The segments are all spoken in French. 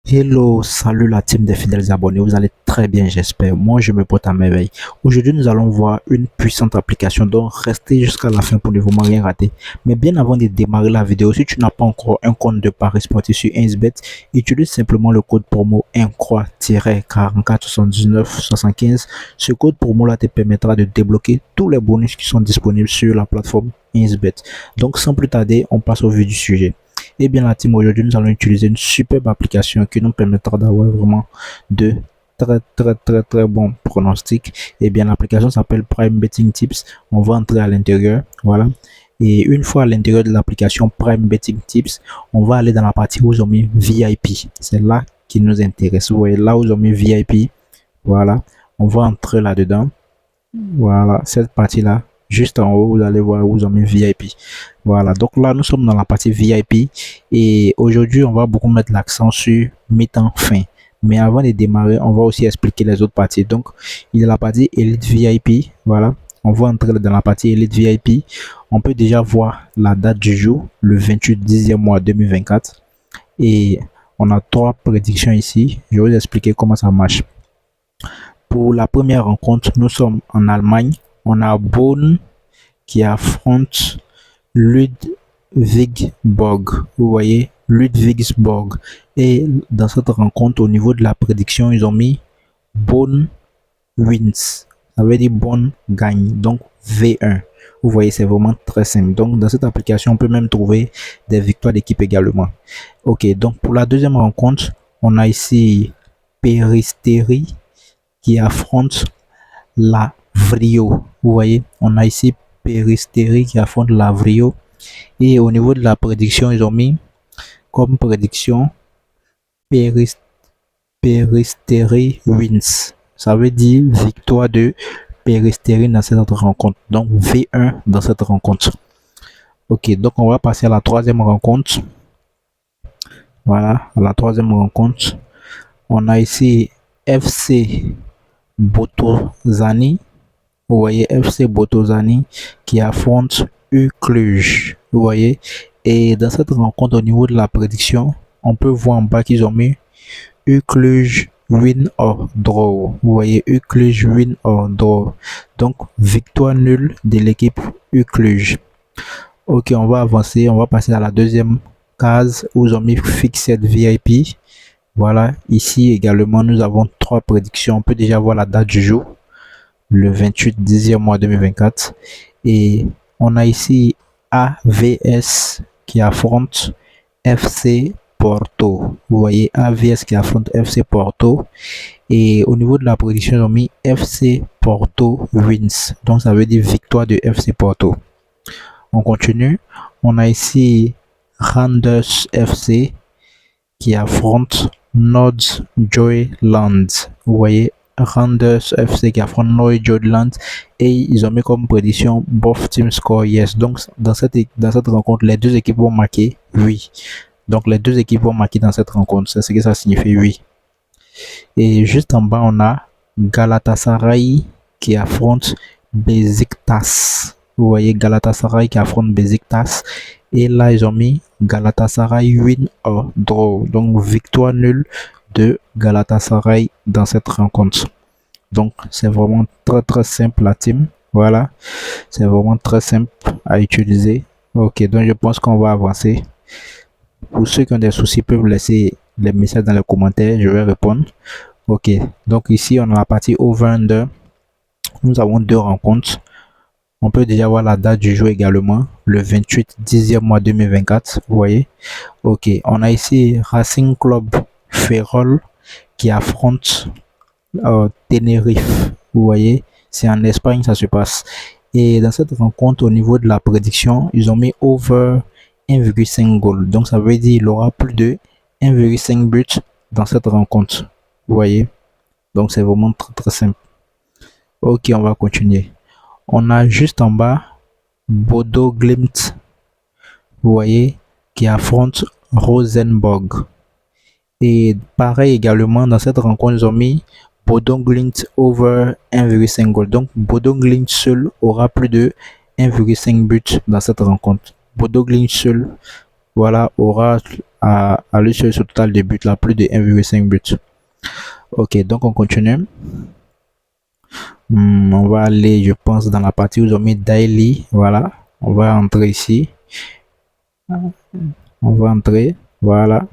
Hello, salut la team des fidèles abonnés, vous allez très bien j'espère, moi je me porte à merveille. Aujourd'hui nous allons voir une puissante application, donc restez jusqu'à la fin pour ne vraiment rien rater. Mais bien avant de démarrer la vidéo, si tu n'as pas encore un compte de paris sportif sur 1xBet, utilise simplement le code promo incroix-447975. Ce code promo là te permettra de débloquer tous les bonus qui sont disponibles sur la plateforme 1xBet. Donc sans plus tarder, on passe au vif du sujet. Et bien la team, aujourd'hui nous allons utiliser une superbe application qui nous permettra d'avoir vraiment de très bons pronostics. Et bien l'application s'appelle Prime Betting Tips. On va entrer à l'intérieur, voilà. Et une fois à l'intérieur de l'application Prime Betting Tips, on va aller dans la partie où ils ont mis VIP. C'est là qui nous intéresse. Vous voyez là où ils ont mis VIP, voilà. On va entrer là-dedans. Voilà, cette partie-là, juste en haut, vous allez voir où vous avez mis VIP. Voilà, donc là, nous sommes dans la partie VIP et aujourd'hui, on va beaucoup mettre l'accent sur mi-temps fin. Mais avant de démarrer, on va aussi expliquer les autres parties. Donc, il y a la partie Elite VIP. Voilà, on va entrer dans la partie Elite VIP. On peut déjà voir la date du jour, le 28 10e mois 2024. Et on a 3 prédictions ici. Je vais vous expliquer comment ça marche. Pour la première rencontre, nous sommes en Allemagne. On a Bonn qui affronte Ludwigsburg. Vous voyez, Ludwigsburg. Et dans cette rencontre, au niveau de la prédiction, ils ont mis Bonn wins. Ça veut dire Bonn gagne. Donc V1. Vous voyez, c'est vraiment très simple. Donc dans cette application, on peut même trouver des victoires d'équipe également. Ok, donc pour la deuxième rencontre, on a ici Peristeri qui affronte la Vrio. Vous voyez, on a ici Peristeri qui affronte la Vrio. Et au niveau de la prédiction, ils ont mis comme prédiction Peristeri wins. Ça veut dire victoire de Peristeri dans cette rencontre. Donc V1 dans cette rencontre. Ok, donc on va passer à la troisième rencontre. Voilà, à la troisième rencontre. On a ici FC Botoșani. Vous voyez, FC Botoșani qui affronte Cluj. Vous voyez, et dans cette rencontre, au niveau de la prédiction, on peut voir en bas qu'ils ont mis Cluj win or draw. Vous voyez, Cluj win or draw. Donc, victoire nulle de l'équipe Cluj. Ok, on va avancer. On va passer à la deuxième case où ils ont mis Fixed VIP. Voilà, ici également, nous avons 3 prédictions. On peut déjà voir la date du jour, le 28 10e mois 2024. Et on a ici AVS qui affronte FC Porto. Vous voyez, AVS qui affronte FC Porto. Et au niveau de la prédiction, ils ont mis FC Porto wins. Donc, ça veut dire victoire de FC Porto. On continue. On a ici Randers FC qui affronte Nordjylland. Vous voyez, Randers FC qui affronte Nordjylland et ils ont mis comme prédiction both team score yes. Donc dans cette rencontre, les deux équipes vont marquer oui. Donc les deux équipes vont marquer dans cette rencontre. C'est ce que ça signifie oui. Et juste en bas, on a Galatasaray qui affronte Beşiktaş. Vous voyez, Galatasaray qui affronte Beşiktaş. Et là, ils ont mis Galatasaray win or draw. Donc, victoire nulle de Galatasaray dans cette rencontre. Donc, c'est vraiment très simple la team. Voilà. C'est vraiment très simple à utiliser. Ok, donc je pense qu'on va avancer. Pour ceux qui ont des soucis, peuvent laisser les messages dans les commentaires. Je vais répondre. Ok, donc ici, on a la partie over-under. Nous avons 2 rencontres. On peut déjà voir la date du jour également, le 28 10e mois 2024, vous voyez. Ok, on a ici Racing Club Ferrol qui affronte Tenerife, vous voyez. C'est en Espagne, ça se passe. Et dans cette rencontre, au niveau de la prédiction, ils ont mis over 1,5 goal. Donc, ça veut dire qu'il aura plus de 1,5 buts dans cette rencontre, vous voyez. Donc, c'est vraiment très simple. Ok, on va continuer. On a juste en bas Bodo Glimt, vous voyez, qui affronte Rosenborg. Et pareil également, dans cette rencontre, ils ont mis Bodo Glimt over 1,5 goal. Donc, Bodo Glimt seul aura plus de 1,5 buts dans cette rencontre. Bodo Glimt seul, voilà, aura à lui seul ce total de buts là, plus de 1,5 buts. Ok, donc on continue. On va aller, je pense, dans la partie où ils ont mis daily. Voilà, on va entrer ici. On va entrer, voilà.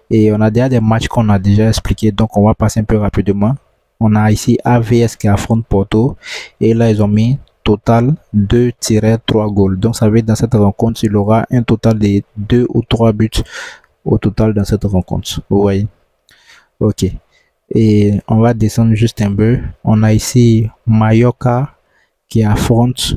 Et on a déjà des matchs qu'on a déjà expliqués, donc on va passer un peu rapidement. On a ici AVS qui affronte Porto. Et là, ils ont mis total 2-3 goals. Donc, ça veut dire dans cette rencontre, il aura un total de 2 ou 3 buts au total dans cette rencontre. Vous voyez? Ok. Et on va descendre juste un peu. On a ici Mallorca qui affronte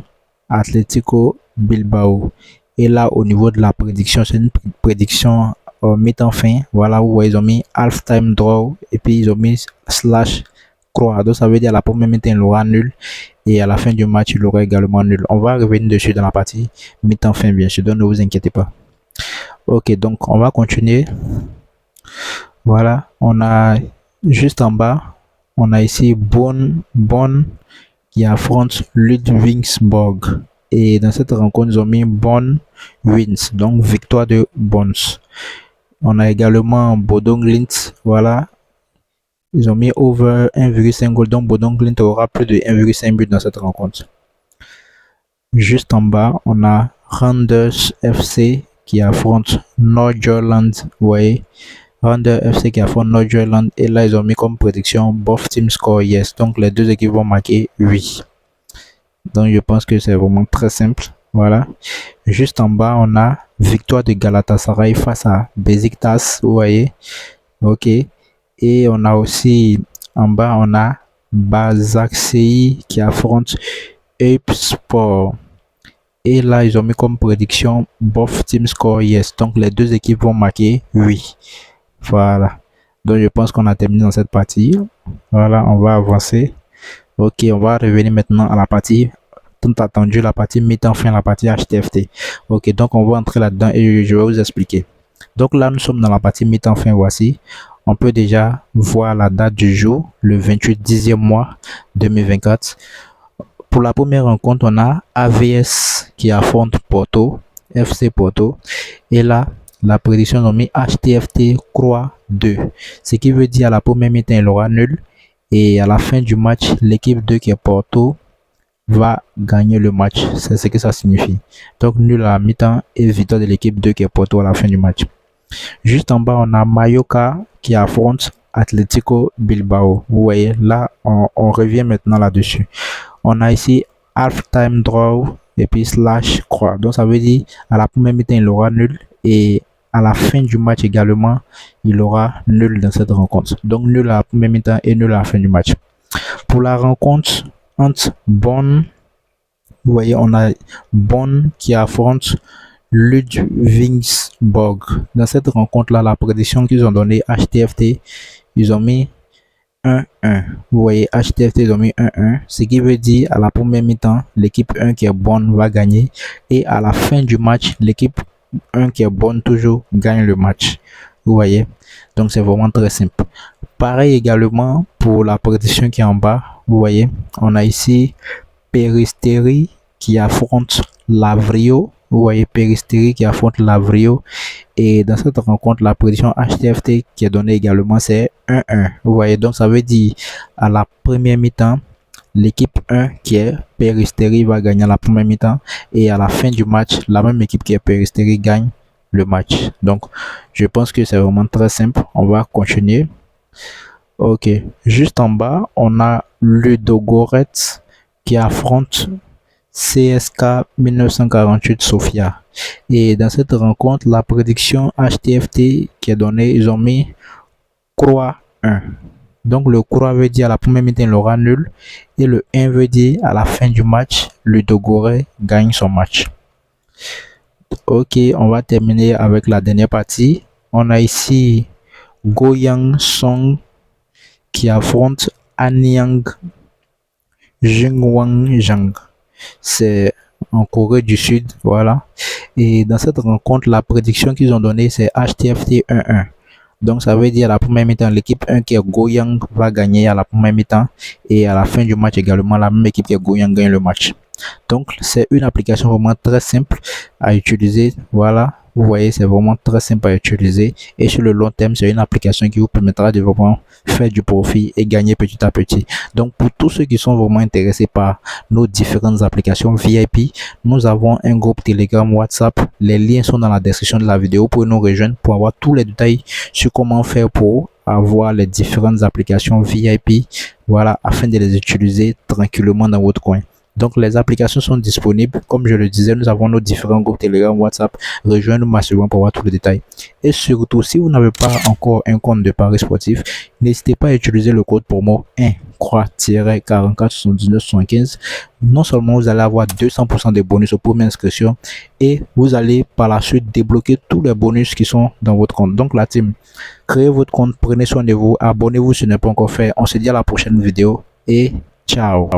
Atlético Bilbao. Et là, au niveau de la prédiction, c'est une prédiction mi-temps fin. Voilà où ils ont mis half-time draw et puis ils ont mis slash croix. Donc, ça veut dire à la première mi-temps, il aura nul et à la fin du match, il aura également nul. On va revenir dessus dans la partie mi-temps fin, bien sûr. Donc, ne vous inquiétez pas. Ok, donc on va continuer. Voilà, on a juste en bas, on a ici Bonn qui affronte Ludwigsburg. Et dans cette rencontre, ils ont mis Bonn wins, donc victoire de Bonn. On a également Bodø Glimt, voilà. Ils ont mis over 1,5 goal, donc Bodø Glimt aura plus de 1,5 but dans cette rencontre. Juste en bas, on a Randers FC qui affronte Nordjylland, vous voyez. Randers FC qui affronte Nordjylland et là ils ont mis comme prédiction both team score yes, donc les deux équipes vont marquer 8. Donc je pense que c'est vraiment très simple. Voilà. Juste en bas, on a victoire de Galatasaray face à Besiktas, vous voyez. Ok. Et on a aussi en bas, on a Başakşehir qui affronte Eyüpspor. Et là, ils ont mis comme prédiction both team score yes. Donc les deux équipes vont marquer 8. Voilà. Donc je pense qu'on a terminé dans cette partie. Voilà, on va avancer. Ok, on va revenir maintenant à la partie tant attendu, la partie mi-temps fin, la partie HTFT. Ok, donc on va entrer là-dedans et je vais vous expliquer. Donc là, nous sommes dans la partie mi-temps fin, voici. On peut déjà voir la date du jour, le 28 10e mois 2024. Pour la première rencontre, on a AVS qui affronte Porto, FC Porto. Et là, la prédiction ont mis HTFT Croix 2. Ce qui veut dire à la première mi-temps, il aura nul. Et à la fin du match, l'équipe 2 qui est Porto va gagner le match. C'est ce que ça signifie. Donc nul à la mi-temps et victoire de l'équipe 2 qui est Porto à la fin du match. Juste en bas, on a Mallorca qui affronte Atlético Bilbao. Vous voyez, là, on revient maintenant là-dessus. On a ici half-time draw et puis slash croix. Donc ça veut dire à la première mi-temps, il aura nul et à la fin du match également, il aura nul dans cette rencontre. Donc nul à la première mi-temps et nul à la fin du match. Pour la rencontre entre Bonn, vous voyez, on a Bonn qui affronte Ludwigsburg. Dans cette rencontre-là, la prédiction qu'ils ont donnée HTFT, ils ont mis 1-1. Vous voyez, HTFT, ils ont mis 1-1. Ce qui veut dire à la première mi-temps, l'équipe 1 qui est Bonn va gagner. Et à la fin du match, l'équipe 1 qui est Bonn toujours gagne le match. Vous voyez, donc c'est vraiment très simple. Pareil également pour la prédiction qui est en bas. Vous voyez, on a ici Peristeri qui affronte Lavrio. Vous voyez, Peristeri qui affronte Lavrio. Et dans cette rencontre, la prédiction HTFT qui est donnée également, c'est 1-1. Vous voyez, donc ça veut dire à la première mi-temps, l'équipe 1 qui est Peristeri va gagner à la première mi-temps. Et à la fin du match, la même équipe qui est Peristeri gagne le match. Donc, je pense que c'est vraiment très simple. On va continuer. Ok, juste en bas, on a Ludogorets qui affronte CSK 1948 Sofia. Et dans cette rencontre, la prédiction HTFT qui est donnée, ils ont mis Croix 1. Donc le Croix veut dire à la première mi-temps, il aura nul. Et le 1 veut dire à la fin du match, Ludogorets gagne son match. Ok, on va terminer avec la dernière partie. On a ici Goyang Song qui affronte Anyang Jingwangjang. C'est en Corée du Sud, voilà. Et dans cette rencontre, la prédiction qu'ils ont donnée, c'est HTFT 1-1. Donc ça veut dire à la première mi-temps, l'équipe 1 qui est Goyang va gagner à la première mi-temps. Et à la fin du match également, la même équipe qui est Goyang gagne le match. Donc, c'est une application vraiment très simple à utiliser. Voilà, vous voyez, c'est vraiment très simple à utiliser. Et sur le long terme, c'est une application qui vous permettra de vraiment faire du profit et gagner petit à petit. Donc, pour tous ceux qui sont vraiment intéressés par nos différentes applications VIP, nous avons un groupe Telegram, WhatsApp. Les liens sont dans la description de la vidéo. Vous pouvez nous rejoindre pour avoir tous les détails sur comment faire pour avoir les différentes applications VIP, voilà, afin de les utiliser tranquillement dans votre coin. Donc, les applications sont disponibles. Comme je le disais, nous avons nos différents groupes Telegram, WhatsApp. Rejoignez-nous massivement pour voir tous les détails. Et surtout, si vous n'avez pas encore un compte de paris sportif, n'hésitez pas à utiliser le code promo 1 44 79 75. Non seulement vous allez avoir 200% de bonus au première inscription, et vous allez par la suite débloquer tous les bonus qui sont dans votre compte. Donc, la team, créez votre compte, prenez soin de vous, abonnez-vous si ce n'est pas encore fait. On se dit à la prochaine vidéo et ciao.